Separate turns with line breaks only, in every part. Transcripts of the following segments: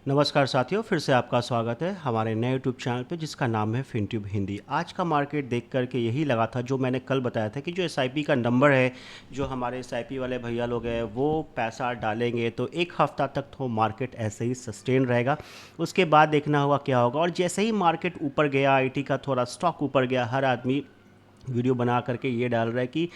नमस्कार साथियों, फिर से आपका स्वागत है हमारे नए यूट्यूब चैनल पे जिसका नाम है फिनट्यूब हिंदी। आज का मार्केट देख करके यही लगा था जो मैंने कल बताया था कि जो एसआईपी का नंबर है, जो हमारे एसआईपी वाले भैया लोग हैं वो पैसा डालेंगे तो एक हफ्ता तक तो मार्केट ऐसे ही सस्टेन रहेगा। उसके बाद देखना होगा क्या होगा। और जैसे ही मार्केट ऊपर गया, आईटी का थोड़ा स्टॉक ऊपर गया, हर आदमी वीडियो बना करके ये डाल रहा है कि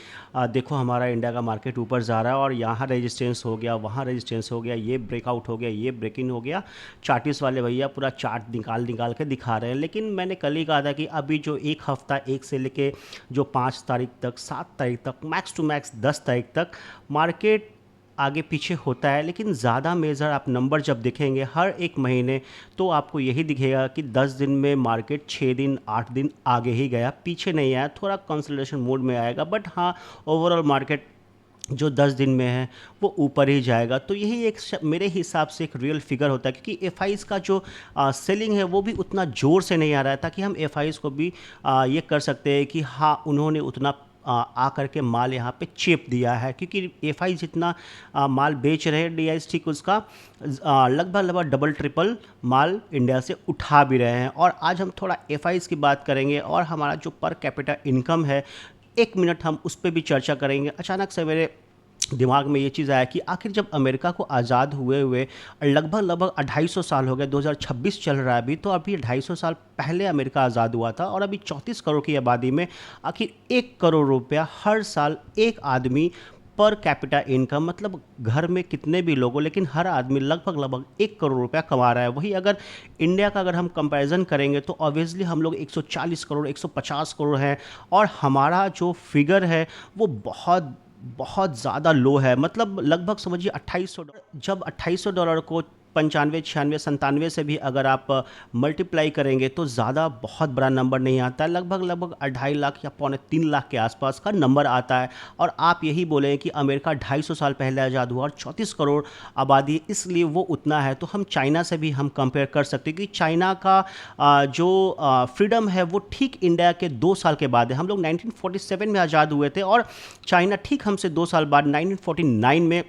देखो हमारा इंडिया का मार्केट ऊपर जा रहा है और यहाँ रेजिस्टेंस हो गया, वहाँ रेजिस्टेंस हो गया, ये ब्रेकआउट हो गया, ये ब्रेक इन हो गया। चार्टिस वाले भैया पूरा चार्ट निकाल निकाल के दिखा रहे हैं। लेकिन मैंने कल ही कहा था कि अभी जो एक हफ्ता, एक से लेके जो 5 तारीख तक, 7 तारीख तक, मैक्स टू मैक्स 10 तारीख तक मार्केट आगे पीछे होता है। लेकिन ज़्यादा मेजर आप नंबर जब देखेंगे हर एक महीने, तो आपको यही दिखेगा कि 10 दिन में मार्केट 6 दिन 8 दिन आगे ही गया, पीछे नहीं आया, थोड़ा कंसोलिडेशन मोड में आएगा। बट हाँ, ओवरऑल मार्केट जो 10 दिन में है वो ऊपर ही जाएगा। तो यही एक मेरे हिसाब से एक रियल फिगर होता है, क्योंकि एफ का जो सेलिंग है वो भी उतना ज़ोर से नहीं आ रहा है, ताकि हम एफ को भी ये कर सकते हैं कि हाँ उन्होंने उतना आकर के माल यहाँ पे चेप दिया है। क्योंकि एफ जितना माल बेच रहे हैं डी ठीक उसका लगभग लगभग डबल ट्रिपल माल इंडिया से उठा भी रहे हैं। और आज हम थोड़ा एफ की बात करेंगे और हमारा जो पर कैपिटा इनकम है, 1 मिनट हम उस पर भी चर्चा करेंगे। अचानक से मेरे दिमाग में ये चीज़ आया कि आखिर जब अमेरिका को आज़ाद हुए हुए लगभग लगभग 250 साल हो गए, 2026 चल रहा है अभी, तो अभी 250 साल पहले अमेरिका आज़ाद हुआ था और अभी 34 करोड़ की आबादी में आखिर 1 करोड़ रुपया हर साल एक आदमी पर कैपिटा इनकम, मतलब घर में कितने भी लोगों, लेकिन हर आदमी लगभग लगभग 1 करोड़ रुपया कमा रहा है। वही अगर इंडिया का अगर हम कंपैरिजन करेंगे तो ऑब्वियसली हम लोग 140 करोड़ 150 करोड़ हैं और हमारा जो फिगर है वो बहुत बहुत ज़्यादा लो है। मतलब लगभग समझिए $2800। जब $2800 को 95 96 97 से भी अगर आप मल्टीप्लाई करेंगे तो ज़्यादा बहुत बड़ा नंबर नहीं आता है। लगभग लगभग 2.5 लाख या 2.75 लाख के आसपास का नंबर आता है। और आप यही बोलें कि अमेरिका 250 साल पहले आज़ाद हुआ और 34 करोड़ आबादी, इसलिए वो उतना है। तो हम चाइना से भी हम कंपेयर कर सकते हैं कि चाइना का जो फ्रीडम है वो ठीक इंडिया के 2 साल के बाद है। हम लोग 1947 में आज़ाद हुए थे और चाइना ठीक हमसे 2 साल बाद 1949 में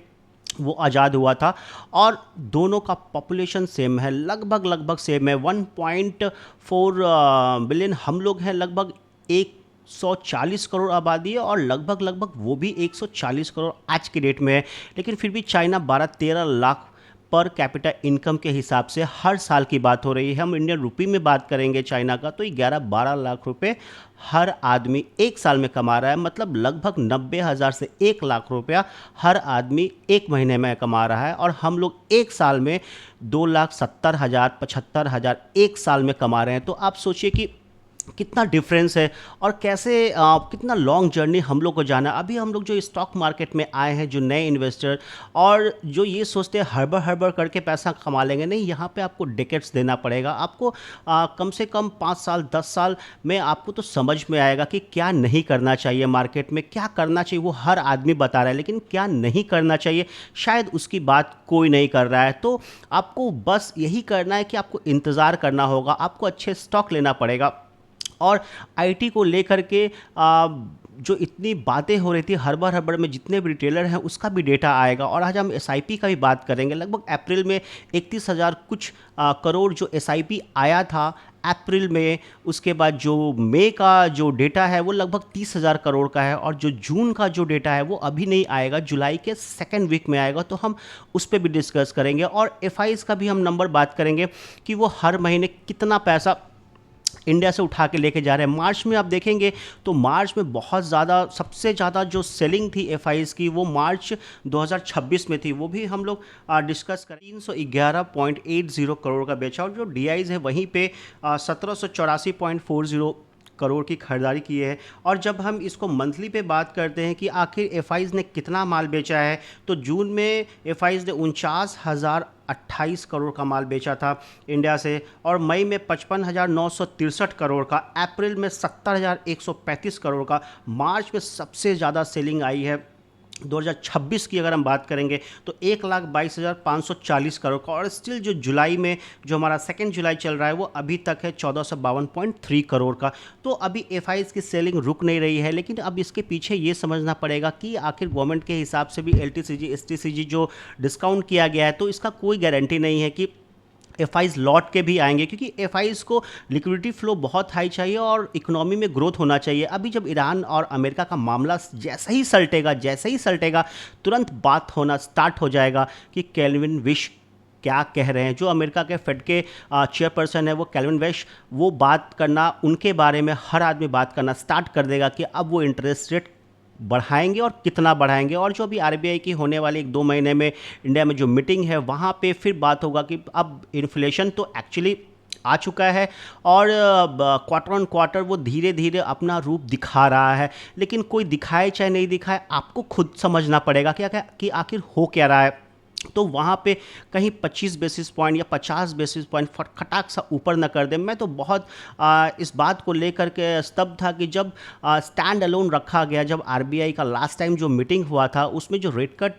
वो आज़ाद हुआ था। और दोनों का पॉपुलेशन सेम है, लगभग लगभग सेम है। 1.4 बिलियन हम लोग हैं, लगभग 140 करोड़ आबादी है और लगभग लगभग वो भी 140 करोड़ आज की डेट में है। लेकिन फिर भी China 12-13 lakh per capita income के हिसाब से हर साल की बात हो रही है। हम इंडियन रुपी में बात करेंगे चाइना का तो 11-12 लाख रुपए हर आदमी एक साल में कमा रहा है। मतलब लगभग 90,000 से 1 लाख रुपया हर आदमी एक महीने में कमा रहा है। और हम लोग एक साल में 2,70,000 75,000 एक साल में कमा रहे हैं। तो आप सोचिए कि कितना डिफरेंस है और कैसे कितना लॉन्ग जर्नी हम लोग को जाना। अभी हम लोग जो स्टॉक मार्केट में आए हैं, जो नए इन्वेस्टर और जो ये सोचते हैं हड़बड़ हड़बड़ करके पैसा कमा लेंगे, नहीं, यहाँ पे आपको डेकेड्स देना पड़ेगा। आपको कम से कम 5 साल 10 साल में आपको तो समझ में आएगा कि क्या नहीं करना चाहिए मार्केट में, क्या करना चाहिए वो हर आदमी बता रहा है, लेकिन क्या नहीं करना चाहिए शायद उसकी बात कोई नहीं कर रहा है। तो आपको बस यही करना है कि आपको इंतज़ार करना होगा, आपको अच्छे स्टॉक लेना पड़ेगा। और आईटी को लेकर के जो इतनी बातें हो रही थी हड़बड़ हड़बड़ में, जितने भी रिटेलर हैं उसका भी डेटा आएगा। और आज हम एसआईपी का भी बात करेंगे। लगभग अप्रैल में 31,000 कुछ करोड़ जो एसआईपी आया था अप्रैल में। उसके बाद जो मई का जो डेटा है वो लगभग 30,000 करोड़ का है। और जो जून का जो डेटा है वो अभी नहीं आएगा, जुलाई के सेकेंड वीक में आएगा। तो हम उस पर भी डिस्कस करेंगे। और एफआईज का भी हम नंबर बात करेंगे कि वो हर महीने कितना पैसा इंडिया से उठा के लेके जा रहे हैं। मार्च में आप देखेंगे तो मार्च में बहुत ज़्यादा, सबसे ज़्यादा जो सेलिंग थी एफआईज की वो मार्च 2026 में थी। वो भी हम लोग डिस्कस करें। 311.80 करोड़ का बेचा और जो डीआईज है वहीं पे 1784.40 करोड़ की खरीदारी की है। और जब हम इसको मंथली पे बात करते हैं कि आखिर एफआईज ने कितना माल बेचा है, तो जून में एफआईज ने 49,028 करोड़ का माल बेचा था इंडिया से। और मई में 55,963 करोड़ का, अप्रैल में 70,135 करोड़ का, मार्च में सबसे ज़्यादा सेलिंग आई है 2026 की अगर हम बात करेंगे तो 1,22,540 करोड़ का। और स्टिल जो जुलाई में जो हमारा सेकेंड जुलाई चल रहा है वो अभी तक है 1452.3 करोड़ का। तो अभी एफआईज की सेलिंग रुक नहीं रही है। लेकिन अब इसके पीछे ये समझना पड़ेगा कि आखिर गवर्नमेंट के हिसाब से भी एलटीसीजी एसटीसीजी जो डिस्काउंट किया गया है, तो इसका कोई गारंटी नहीं है कि एफआईज लौट के भी आएंगे, क्योंकि एफआईज को लिक्विडिटी फ्लो बहुत हाई चाहिए और इकोनॉमी में ग्रोथ होना चाहिए। अभी जब ईरान और अमेरिका का मामला जैसे ही सलटेगा तुरंत बात होना स्टार्ट हो जाएगा कि केल्विन विश क्या कह रहे हैं। जो अमेरिका के फेड के चेयरपर्सन है वो केल्विन विश, वो बात करना, उनके बारे में हर आदमी बात करना स्टार्ट कर देगा कि अब वो इंटरेस्ट रेट बढ़ाएंगे और कितना बढ़ाएंगे। और जो भी आरबीआई की होने वाली 1-2 महीने में इंडिया में जो मीटिंग है वहाँ पे फिर बात होगा कि अब इन्फ्लेशन तो एक्चुअली आ चुका है और क्वार्टर ऑन क्वार्टर वो धीरे धीरे अपना रूप दिखा रहा है। लेकिन कोई दिखाए चाहे नहीं दिखाए, आपको खुद समझना पड़ेगा कि आखिर हो क्या रहा है। तो वहाँ पे कहीं 25 बेसिस पॉइंट या 50 बेसिस पॉइंट खटाक सा ऊपर न कर दे। मैं तो बहुत इस बात को लेकर के स्तब्ध था कि जब स्टैंड अलोन रखा गया, जब आरबीआई का लास्ट टाइम जो मीटिंग हुआ था उसमें जो रेट कट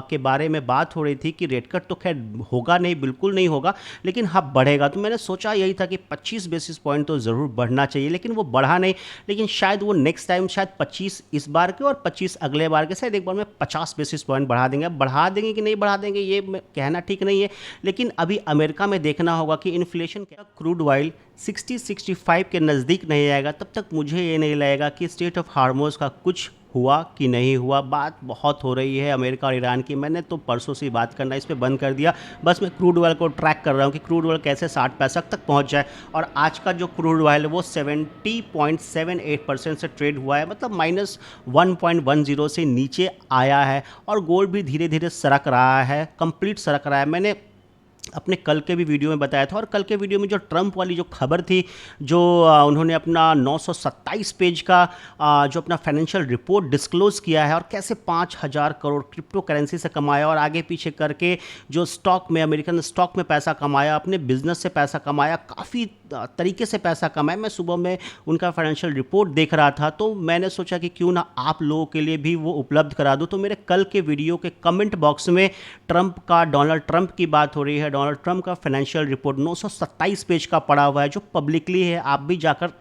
के बारे में बात हो रही थी कि रेट कट तो खैर होगा नहीं, बिल्कुल नहीं होगा, लेकिन हाँ बढ़ेगा। तो मैंने सोचा यही था कि 25 बेसिस पॉइंट तो ज़रूर बढ़ना चाहिए, लेकिन वो बढ़ा नहीं। लेकिन शायद वो नेक्स्ट टाइम शायद 25 इस बार के और 25 अगले बार के, शायद एक बार में 50 बेसिस पॉइंट बढ़ा देंगे। अब बढ़ा देंगे कि नहीं बढ़ा देंगे ये कहना ठीक नहीं है, लेकिन अभी अमेरिका में देखना होगा कि इन्फ्लेशन क्या, क्रूड ऑयल 60-65 के नज़दीक नहीं आएगा तब तक मुझे ये नहीं लगेगा कि स्टेट ऑफ हार्मोज का कुछ हुआ कि नहीं हुआ। बात बहुत हो रही है अमेरिका और ईरान की, मैंने तो परसों से बात करना इस पे बंद कर दिया। बस मैं क्रूड ऑयल को ट्रैक कर रहा हूँ कि क्रूड ऑयल कैसे 60 पैसा तक पहुँच जाए। और आज का जो क्रूड ऑयल है वो 70.78% से ट्रेड हुआ है, मतलब -1.10 से नीचे आया है। और गोल्ड भी धीरे धीरे सरक रहा है, कंप्लीट सरक रहा है। मैंने अपने कल के भी वीडियो में बताया था, और कल के वीडियो में जो ट्रंप वाली जो खबर थी, जो उन्होंने अपना 927 पेज का जो अपना फाइनेंशियल रिपोर्ट डिस्क्लोज़ किया है और कैसे 5,000 करोड़ क्रिप्टो करेंसी से कमाया और आगे पीछे करके जो स्टॉक में, अमेरिकन स्टॉक में पैसा कमाया, अपने बिजनेस से पैसा कमाया, काफ़ी तरीके से पैसा कमाया। मैं सुबह में उनका फाइनेंशियल रिपोर्ट देख रहा था, तो मैंने सोचा कि क्यों ना आप लोगों के लिए भी वो उपलब्ध करा दूँ। तो मेरे कल के वीडियो के कमेंट बॉक्स में डोनाल्ड ट्रंप की बात हो रही है। डोनाल्ड ट्रंप का फाइनेंशियल रिपोर्ट 927 पेज का पड़ा हुआ है, जो पब्लिकली है, आप भी जाकर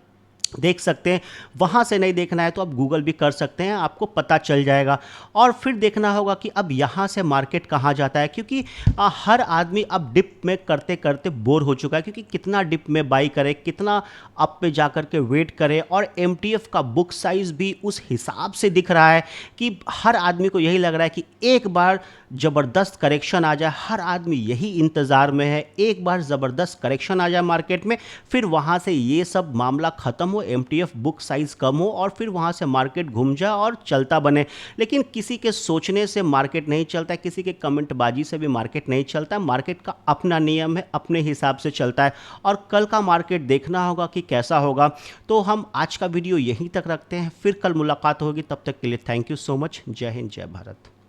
देख सकते हैं। वहाँ से नहीं देखना है तो आप गूगल भी कर सकते हैं, आपको पता चल जाएगा। और फिर देखना होगा कि अब यहाँ से मार्केट कहाँ जाता है, क्योंकि हर आदमी अब डिप में करते करते बोर हो चुका है, क्योंकि कितना डिप में बाई करे, कितना अप पे जा कर के वेट करे। और एमटीएफ का बुक साइज़ भी उस हिसाब से दिख रहा है कि हर आदमी को यही लग रहा है कि एक बार ज़बरदस्त करेक्शन आ जाए। हर आदमी यही इंतज़ार में है, एक बार ज़बरदस्त करेक्शन आ जाए मार्केट में, फिर वहाँ से ये सब मामला ख़त्म हो, एमटीएफ बुक साइज़ कम हो और फिर वहाँ से मार्केट घूम जाए और चलता बने। लेकिन किसी के सोचने से मार्केट नहीं चलता है, किसी के कमेंटबाजी से भी मार्केट नहीं चलता है। मार्केट का अपना नियम है, अपने हिसाब से चलता है। और कल का मार्केट देखना होगा कि कैसा होगा। तो हम आज का वीडियो यहीं तक रखते हैं, फिर कल मुलाकात होगी। तब तक के लिए थैंक यू सो मच। जय हिंद, जय भारत।